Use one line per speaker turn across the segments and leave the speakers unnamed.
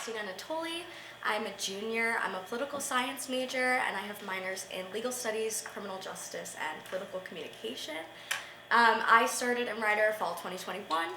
Christina Natoli. I'm a junior. I'm a political science major, and I have minors in legal studies, criminal justice, and political communication. I started in Rider fall 2021,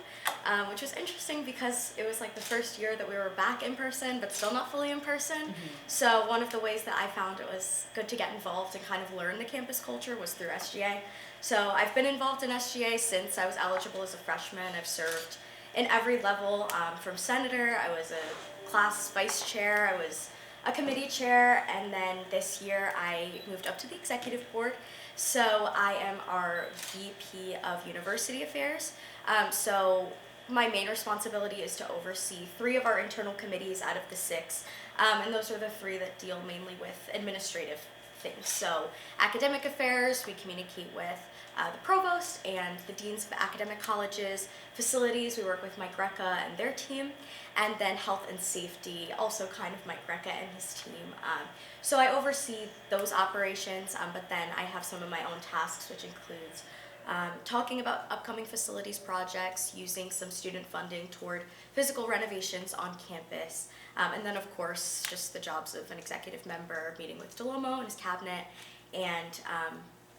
which was interesting because it was like the first year that we were back in person, but still not fully in person. So one of the ways that I found it was good to get involved and kind of learn the campus culture was through SGA. So I've been involved in SGA since I was eligible as a freshman. I've served in every level, from senator, I was a class vice chair, I was a committee chair, and then this year I moved up to the executive board. So I am our VP of University Affairs. So my main responsibility is to oversee 3 of our internal committees out of the 6, and those are the 3 that deal mainly with administrative things. So academic affairs, we communicate with the provost and the deans of academic colleges. Facilities, we work with Mike Recca and their team. And then health and safety, also kind of Mike Recca and his team. So I oversee those operations, but then I have some of my own tasks, which includes talking about upcoming facilities projects, using some student funding toward physical renovations on campus, and then of course just the jobs of an executive member, meeting with DeLomo and his cabinet, and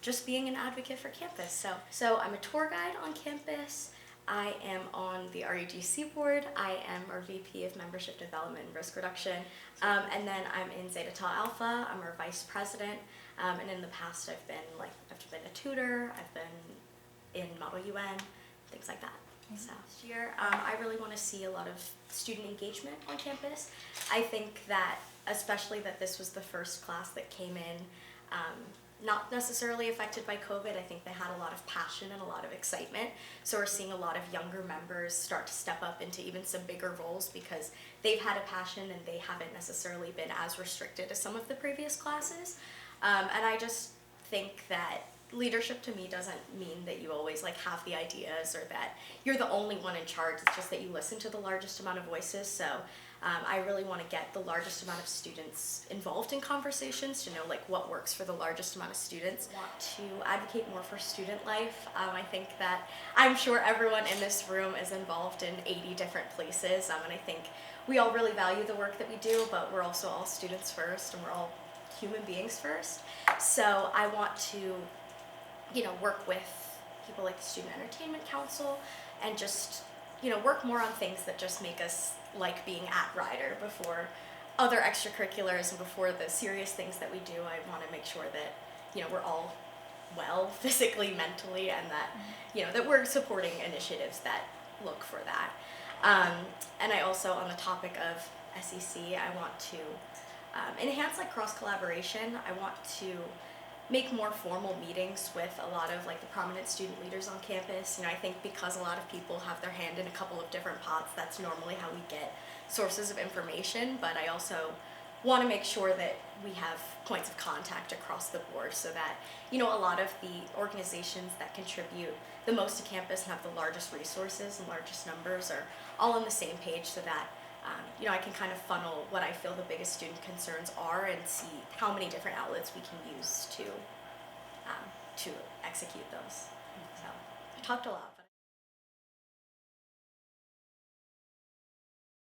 just being an advocate for campus. So I'm a tour guide on campus. I am on the RUGC board. I am our VP of Membership Development and Risk Reduction. And then I'm in Zeta Tau Alpha. I'm our vice president. And in the past I've been a tutor, I've been in Model UN, things like that. So this year, I really want to see a lot of student engagement on campus. I think that, especially that this was the first class that came in, not necessarily affected by COVID. I think they had a lot of passion and a lot of excitement. So we're seeing a lot of younger members start to step up into even some bigger roles because they've had a passion and they haven't necessarily been as restricted as some of the previous classes. And I just think that leadership to me doesn't mean that you always have the ideas or that you're the only one in charge. It's just that you listen to the largest amount of voices. So I really want to get the largest amount of students involved in conversations to know what works for the largest amount of students. I want to advocate more for student life. I think that I'm sure everyone in this room is involved in 80 different places, and I think we all really value the work that we do, but we're also all students first and we're all human beings first. So I want to work with people like the Student Entertainment Council and just work more on things that just make us like being at Rider before other extracurriculars and before the serious things that we do. I want to make sure that we're all well physically, mentally, and that that we're supporting initiatives that look for that. And I also, on the topic of SEC, I want to enhance cross collaboration. I want to make more formal meetings with a lot of the prominent student leaders on campus. I think because a lot of people have their hand in a couple of different pots, that's normally how we get sources of information, but I also want to make sure that we have points of contact across the board so that a lot of the organizations that contribute the most to campus and have the largest resources and largest numbers are all on the same page, so that I can kind of funnel what I feel the biggest student concerns are and see how many different outlets we can use to execute those. So I talked a lot.